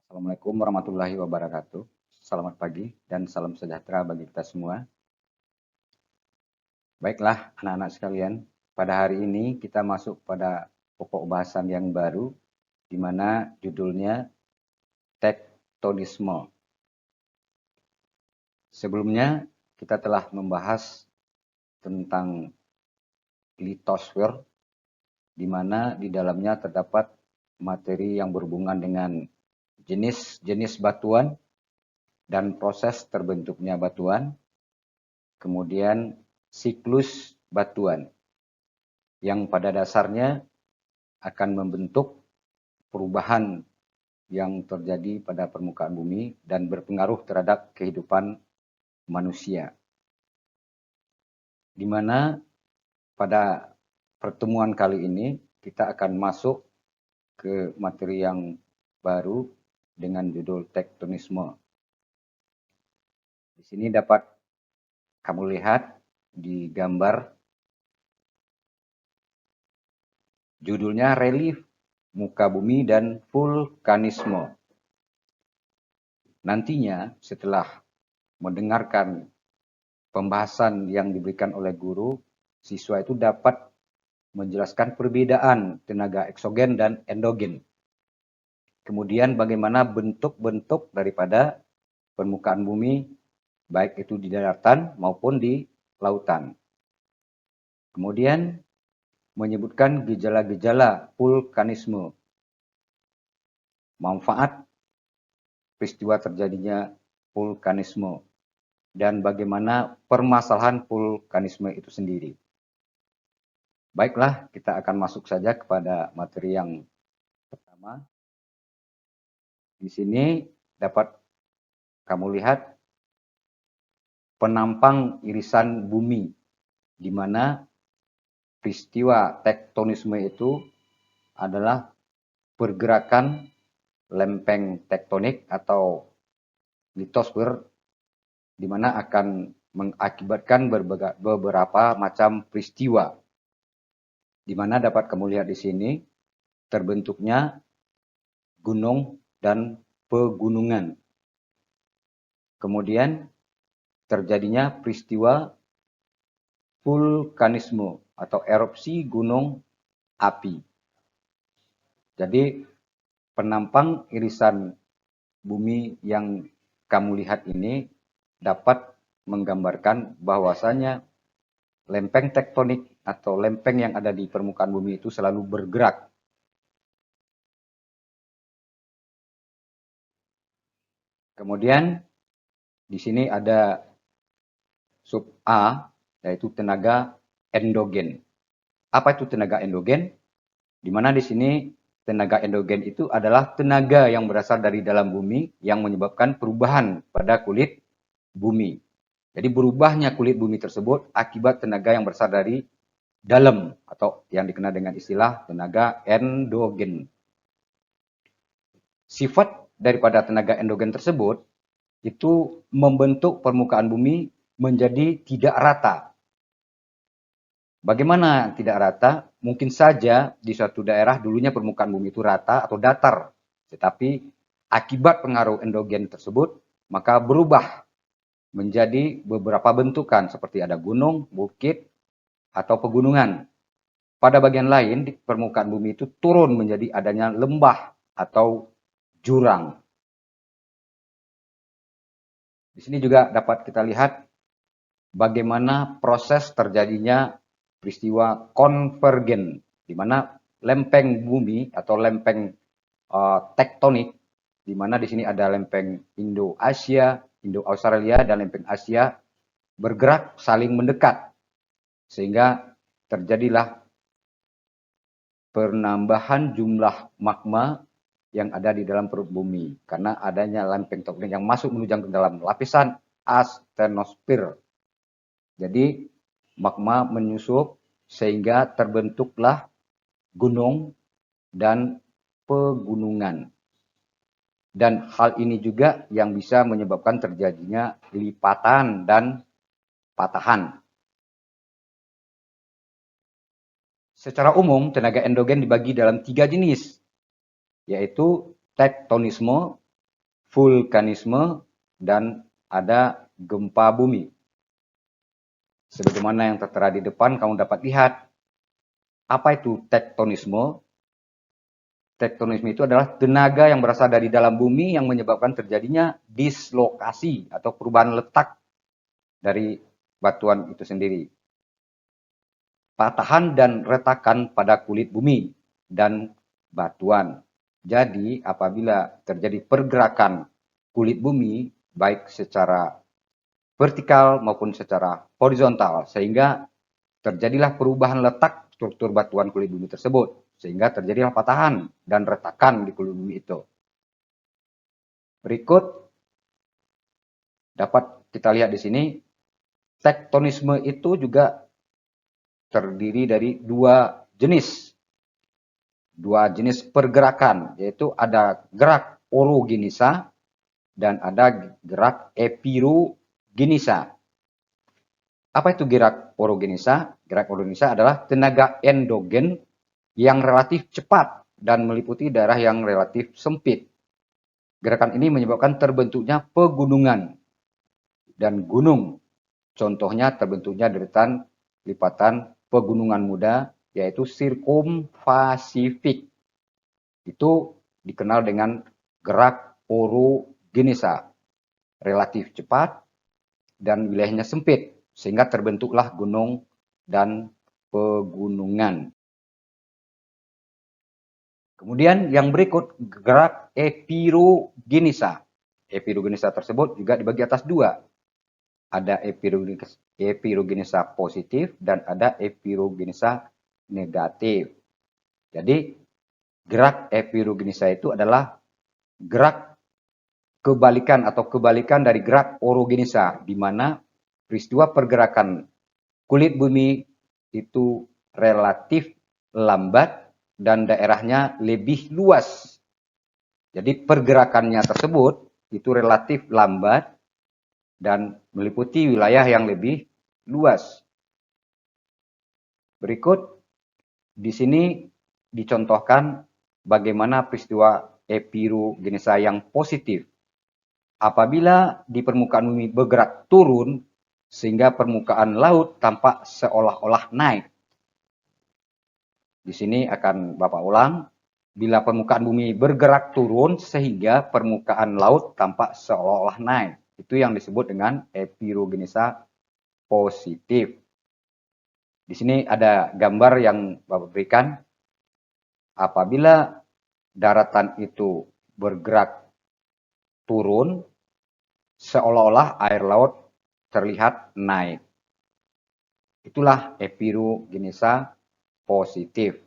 Assalamualaikum warahmatullahi wabarakatuh. Selamat pagi dan salam sejahtera bagi kita semua. Baiklah anak-anak sekalian, pada hari ini kita masuk pada pokok bahasan yang baru, di mana judulnya tektonisme. Sebelumnya kita telah membahas tentang litosfer, di mana di dalamnya terdapat materi yang berhubungan dengan jenis-jenis batuan dan proses terbentuknya batuan, kemudian siklus batuan yang pada dasarnya akan membentuk perubahan yang terjadi pada permukaan bumi dan berpengaruh terhadap kehidupan manusia. Di mana pada pertemuan kali ini kita akan masuk ke materi yang baru dengan judul tektonisme. Di sini dapat kamu lihat di gambar judulnya relief muka bumi dan vulkanisme. Nantinya setelah mendengarkan pembahasan yang diberikan oleh guru, siswa itu dapat menjelaskan perbedaan tenaga eksogen dan endogen. Kemudian bagaimana bentuk-bentuk daripada permukaan bumi, baik itu di daratan maupun di lautan. Kemudian menyebutkan gejala-gejala vulkanisme, manfaat peristiwa terjadinya vulkanisme, dan bagaimana permasalahan vulkanisme itu sendiri. Baiklah, kita akan masuk saja kepada materi yang pertama. Di sini dapat kamu lihat penampang irisan bumi, di mana peristiwa tektonisme itu adalah pergerakan lempeng tektonik atau litosfer, di mana akan mengakibatkan beberapa macam peristiwa, di mana dapat kamu lihat di sini terbentuknya gunung dan pegunungan. Kemudian terjadinya peristiwa vulkanisme atau erupsi gunung api. Jadi penampang irisan bumi yang kamu lihat ini dapat menggambarkan bahwasanya lempeng tektonik atau lempeng yang ada di permukaan bumi itu selalu bergerak. Kemudian di sini ada sub A, yaitu tenaga endogen. Apa itu tenaga endogen? Di mana di sini tenaga endogen itu adalah tenaga yang berasal dari dalam bumi yang menyebabkan perubahan pada kulit bumi. Jadi berubahnya kulit bumi tersebut akibat tenaga yang berasal dari dalam atau yang dikenal dengan istilah tenaga endogen. Sifat daripada tenaga endogen tersebut itu membentuk permukaan bumi menjadi tidak rata. Bagaimana tidak rata? Mungkin saja di suatu daerah dulunya permukaan bumi itu rata atau datar, tetapi akibat pengaruh endogen tersebut maka berubah menjadi beberapa bentukan seperti ada gunung, bukit, atau pegunungan. Pada bagian lain di permukaan bumi itu turun menjadi adanya lembah atau jurang. Di sini juga dapat kita lihat bagaimana proses terjadinya peristiwa konvergen, di mana lempeng bumi atau lempeng tektonik, di mana di sini ada lempeng Indo-Asia, Indo-Australia, dan lempeng Asia bergerak saling mendekat, sehingga terjadilah penambahan jumlah magma yang ada di dalam perut bumi karena adanya lempeng tektonik yang masuk menunjang ke dalam lapisan astenosfer. Jadi magma menyusup sehingga terbentuklah gunung dan pegunungan. Dan hal ini juga yang bisa menyebabkan terjadinya lipatan dan patahan. Secara umum tenaga endogen dibagi dalam 3 jenis, yaitu tektonisme, vulkanisme, dan ada gempa bumi. Sebagaimana yang tertera di depan, kamu dapat lihat apa itu tektonisme. Tektonisme itu adalah tenaga yang berasal dari dalam bumi yang menyebabkan terjadinya dislokasi atau perubahan letak dari batuan itu sendiri. Patahan dan retakan pada kulit bumi dan batuan. Jadi apabila terjadi pergerakan kulit bumi baik secara vertikal maupun secara horizontal, sehingga terjadilah perubahan letak struktur batuan kulit bumi tersebut, sehingga terjadilah patahan dan retakan di kulit bumi itu. Berikut dapat kita lihat di sini, tektonisme itu juga terdiri dari dua jenis pergerakan, yaitu ada gerak orogenisa dan ada gerak epirogenisa. Apa itu gerak orogenisa? Gerak orogenisa adalah tenaga endogen yang relatif cepat dan meliputi daerah yang relatif sempit. Gerakan ini menyebabkan terbentuknya pegunungan dan gunung. Contohnya terbentuknya deretan lipatan pegunungan muda, yaitu sirkumfasifik. Itu dikenal dengan gerak orogenisa. Relatif cepat dan wilayahnya sempit, sehingga terbentuklah gunung dan pegunungan. Kemudian yang berikut, gerak epirogenisa. Epirogenisa tersebut juga dibagi atas dua. Ada epirogenisa positif dan ada epirogenisa negatif. Jadi gerak epirogenisa itu adalah gerak kebalikan dari gerak orogenisa, di mana peristiwa pergerakan kulit bumi itu relatif lambat dan daerahnya lebih luas. Jadi pergerakannya tersebut itu relatif lambat dan meliputi wilayah yang lebih luas. Berikut di sini dicontohkan bagaimana peristiwa epirogenisa yang positif. Apabila di permukaan bumi bergerak turun, sehingga permukaan laut tampak seolah-olah naik. Di sini akan Bapak ulang. Bila permukaan bumi bergerak turun, sehingga permukaan laut tampak seolah-olah naik. Itu yang disebut dengan epirogenisa positif. Di sini ada gambar yang Bapak berikan. Apabila daratan itu bergerak turun, seolah-olah air laut terlihat naik. Itulah epirogenisa positif.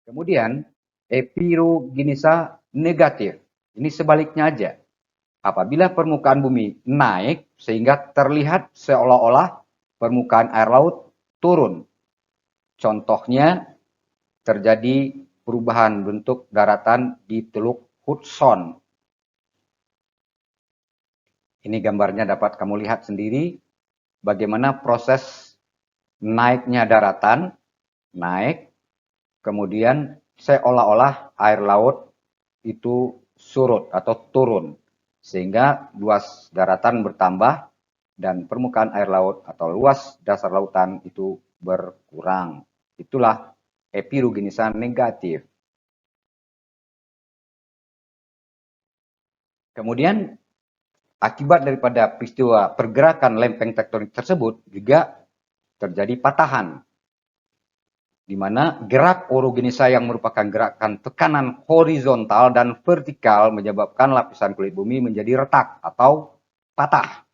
Kemudian epirogenisa negatif. Ini sebaliknya aja. Apabila permukaan bumi naik sehingga terlihat seolah-olah permukaan air laut turun. Contohnya terjadi perubahan bentuk daratan di Teluk Hudson. Ini gambarnya dapat kamu lihat sendiri bagaimana proses naiknya daratan, naik, kemudian seolah-olah air laut itu surut atau turun. Sehingga luas daratan bertambah dan permukaan air laut atau luas dasar lautan itu berkurang. Itulah epirogenisa negatif. Kemudian akibat daripada peristiwa pergerakan lempeng tektonik tersebut juga terjadi patahan, di mana gerak orogenisa yang merupakan gerakan tekanan horizontal dan vertikal menyebabkan lapisan kulit bumi menjadi retak atau patah.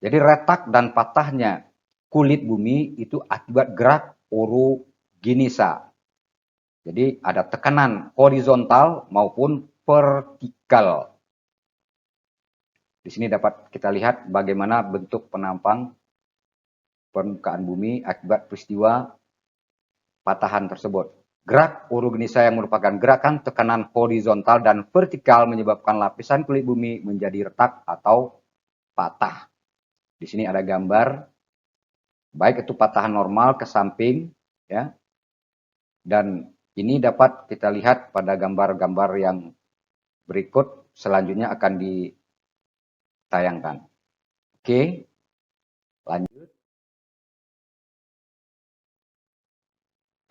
Jadi retak dan patahnya kulit bumi itu akibat gerak orogenisa. Jadi ada tekanan horizontal maupun vertikal. Di sini dapat kita lihat bagaimana bentuk penampang permukaan bumi akibat peristiwa patahan tersebut. Gerak orogenisa yang merupakan gerakan tekanan horizontal dan vertikal menyebabkan lapisan kulit bumi menjadi retak atau patah. Di sini ada gambar, baik itu patahan normal ke samping, ya, dan ini dapat kita lihat pada gambar-gambar yang berikut selanjutnya akan ditayangkan. Oke, lanjut.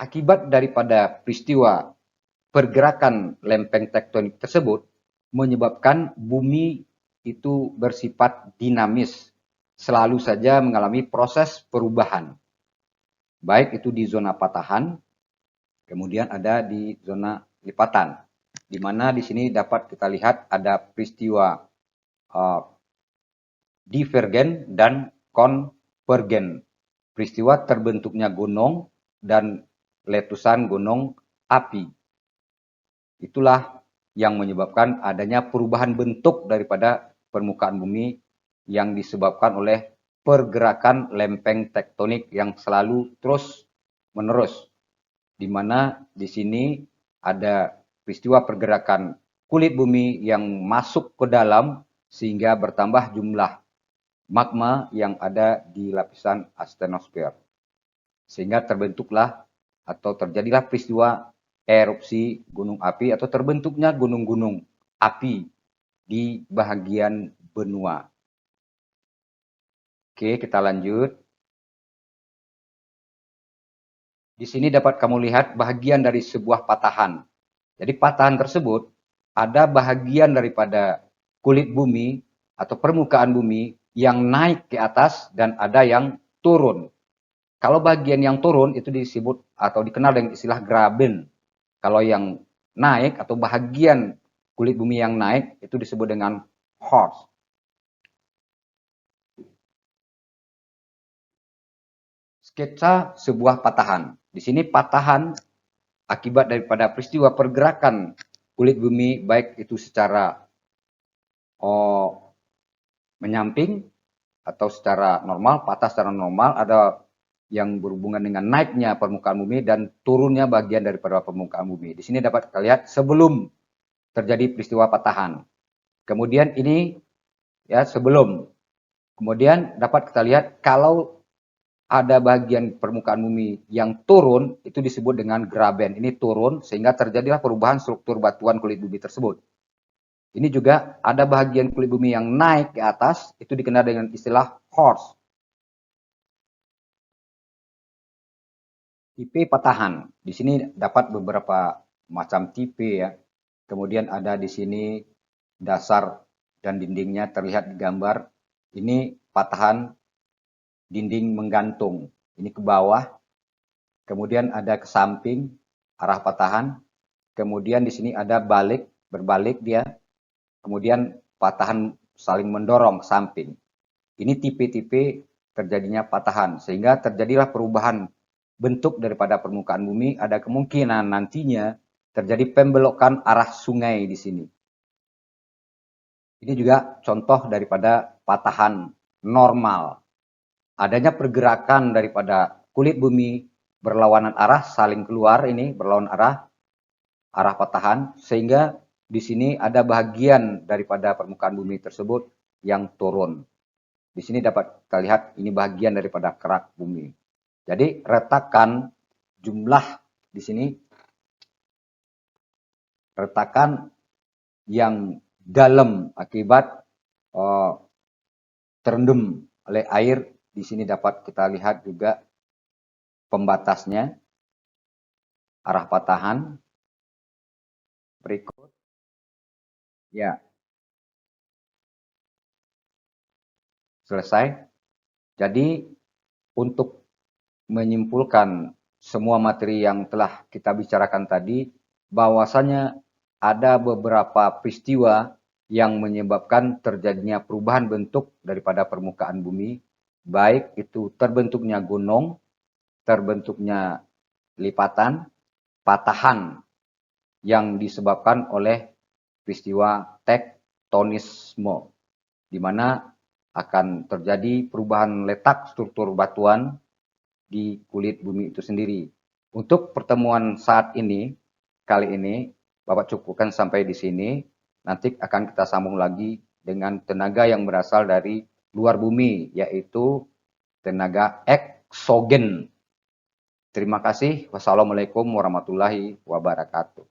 Akibat daripada peristiwa pergerakan lempeng tektonik tersebut menyebabkan bumi itu bersifat dinamis, selalu saja mengalami proses perubahan. Baik itu di zona patahan, kemudian ada di zona lipatan. Di mana di sini dapat kita lihat ada peristiwa divergen dan konvergen. Peristiwa terbentuknya gunung dan letusan gunung api. Itulah yang menyebabkan adanya perubahan bentuk daripada permukaan bumi yang disebabkan oleh pergerakan lempeng tektonik yang selalu terus menerus. Di mana di sini ada peristiwa pergerakan kulit bumi yang masuk ke dalam sehingga bertambah jumlah magma yang ada di lapisan astenosfer. Sehingga terbentuklah atau terjadilah peristiwa erupsi gunung api atau terbentuknya gunung-gunung api di bahagian benua. Oke, kita lanjut. Di sini dapat kamu lihat bahagian dari sebuah patahan. Jadi patahan tersebut ada bahagian daripada kulit bumi atau permukaan bumi yang naik ke atas dan ada yang turun. Kalau bagian yang turun itu disebut atau dikenal dengan istilah graben. Kalau yang naik atau bahagian kulit bumi yang naik itu disebut dengan horst. Sketsa sebuah patahan. Di sini patahan akibat daripada peristiwa pergerakan kulit bumi baik itu secara menyamping atau secara normal, patah secara normal, ada yang berhubungan dengan naiknya permukaan bumi dan turunnya bagian daripada permukaan bumi. Di sini dapat kita lihat sebelum terjadi peristiwa patahan. Kemudian ini ya sebelum. Kemudian dapat kita lihat kalau ada bagian permukaan bumi yang turun, itu disebut dengan graben. Ini turun sehingga terjadilah perubahan struktur batuan kulit bumi tersebut. Ini juga ada bagian kulit bumi yang naik ke atas, itu dikenal dengan istilah horst. Tipe patahan. Di sini dapat beberapa macam tipe ya. Kemudian ada di sini dasar dan dindingnya terlihat di gambar. Ini patahan dinding menggantung. Ini ke bawah. Kemudian ada ke samping arah patahan. Kemudian di sini ada balik, berbalik dia. Kemudian patahan saling mendorong ke samping. Ini tipe-tipe terjadinya patahan sehingga terjadilah perubahan bentuk daripada permukaan bumi. Ada kemungkinan nantinya terjadi pembelokan arah sungai di sini. Ini juga contoh daripada patahan normal. Adanya pergerakan daripada kulit bumi berlawanan arah, saling keluar ini berlawanan arah patahan, sehingga di sini ada bagian daripada permukaan bumi tersebut yang turun. Di sini dapat kita lihat ini bagian daripada kerak bumi. Jadi retakan jumlah di sini, retakan yang dalam akibat terendam oleh air. Di sini dapat kita lihat juga pembatasnya, arah patahan. Berikut. Ya. Selesai. Jadi untuk menyimpulkan semua materi yang telah kita bicarakan tadi, bahwasanya ada beberapa peristiwa yang menyebabkan terjadinya perubahan bentuk daripada permukaan bumi, baik itu terbentuknya gunung, terbentuknya lipatan, patahan yang disebabkan oleh peristiwa tektonisme, di mana akan terjadi perubahan letak struktur batuan di kulit bumi itu sendiri. Untuk pertemuan saat ini, kali ini, Bapak cukupkan sampai di sini. Nanti akan kita sambung lagi dengan tenaga yang berasal dari luar bumi, yaitu tenaga eksogen. Terima kasih. Wassalamualaikum warahmatullahi wabarakatuh.